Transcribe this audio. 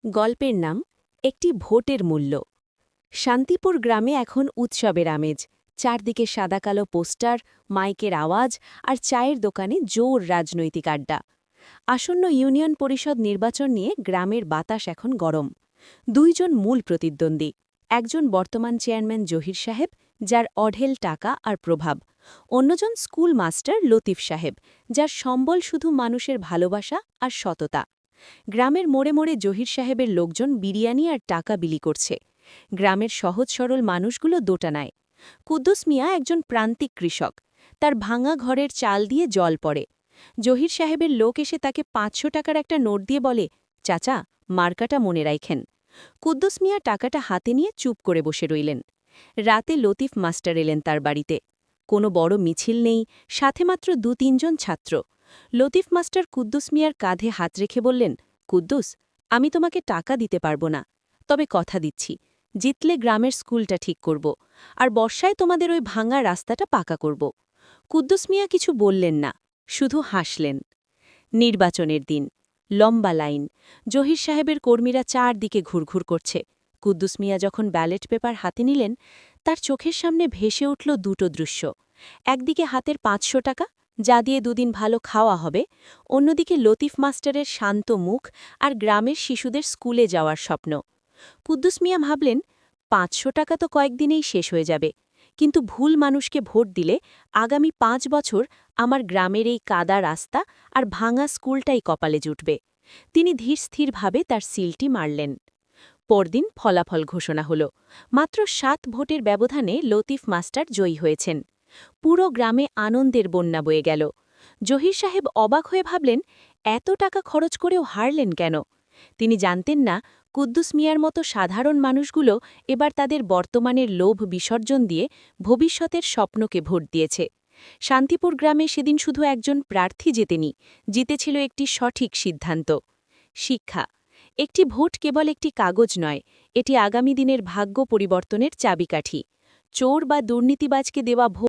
গল্পের নাম একটি ভোটের মূল্য। শান্তিপুর গ্রামে এখন উৎসবের আমেজ। চারদিকে সাদাকালো পোস্টার, মাইকের আওয়াজ আর চায়ের দোকানে জোর রাজনৈতিক আড্ডা। আসন্ন ইউনিয়ন পরিষদ নির্বাচন নিয়ে গ্রামের বাতাস এখন গরম। দুইজন মূল প্রতিদ্বন্দ্বী, একজন বর্তমান চেয়ারম্যান জহির সাহেব, যার অঢেল টাকা আর প্রভাব, অন্যজন স্কুল মাস্টার লতিফ সাহেব, যার সম্বল শুধু মানুষের ভালোবাসা আর সততা। গ্রামের মোড়ে মোড়ে জহির সাহেবের লোকজন বিরিয়ানি আর টাকা বিলি করছে। গ্রামের সহজ সরল মানুষগুলো দোটানায়। কুদ্দুস মিয়া একজন প্রান্তিক কৃষক, তার ভাঙা ঘরের চাল দিয়ে জল পড়ে। জহির সাহেবের লোক এসে তাকে ৫০০ টাকার একটা নোট দিয়ে বলে, চাচা, মার্কাটা মনে রাখেন। কুদ্দুস মিয়া টাকাটা হাতে নিয়ে চুপ করে বসে রইলেন। রাতে লতিফ মাস্টার এলেন তার বাড়িতে। কোনো বড় মিছিল নেই, সাথে মাত্র ২-৩ জন ছাত্র। লতিফ মাস্টার কুদ্দুস মিয়ার কাঁধে হাত রেখে বললেন, কুদ্দুস, আমি তোমাকে টাকা দিতে পারবো না, তবে কথা দিচ্ছি, জিতলে গ্রামের স্কুলটা ঠিক করব, আর বর্ষায় তোমাদের ওই ভাঙা রাস্তাটা পাকা করব। কুদ্দুস মিয়া কিছু বললেন না, শুধু হাসলেন। নির্বাচনের দিন, লম্বা লাইন, জহির সাহেবের কর্মীরা চারদিকে ঘুরঘুর করছে। কুদ্দুস মিয়া যখন ব্যালট পেপার হাতে নিলেন, তার চোখের সামনে ভেসে উঠল দুটো দৃশ্য। একদিকে হাতের ৫০০ টাকা, যা দিয়ে দুদিন ভালো খাওয়া হবে, অন্যদিকে লতিফ মাস্টারের শান্ত মুখ আর গ্রামের শিশুদের স্কুলে যাওয়ার স্বপ্ন। কুদ্দুস মিয়া ভাবলেন, ৫০০ টাকা তো কয়েকদিনেই শেষ হয়ে যাবে, কিন্তু ভুল মানুষকে ভোট দিলে আগামী ৫ বছর আমার গ্রামের এই কাদা রাস্তা আর ভাঙা স্কুলটাই কপালে জুটবে। তিনি ধীরস্থিরভাবে তার সিলটি মারলেন। পরদিন ফলাফল ঘোষণা হল। মাত্র ৭ ভোটের ব্যবধানে লতিফ মাস্টার জয়ী হয়েছেন। পুরো গ্রামে আনন্দের বন্যা বয়ে গেল। জহির সাহেব অবাক হয়ে ভাবলেন, এত টাকা খরচ করেও হারলেন কেন? তিনি জানতেন না, কুদ্দুস মিয়ার মতো সাধারণ মানুষগুলো এবার তাদের বর্তমানের লোভ বিসর্জন দিয়ে ভবিষ্যতের স্বপ্নকে ভোট দিয়েছে। শান্তিপুর গ্রামে সেদিন শুধু একজন প্রার্থী জেতেনি, জিতেছিল একটি সঠিক সিদ্ধান্ত। শিক্ষা। একটি ভোট কেবল একটি কাগজ নয়, এটি আগামী দিনের ভাগ্য পরিবর্তনের চাবিকাঠি। চোর বা দুর্নীতিবাজকে দেওয়া ভোট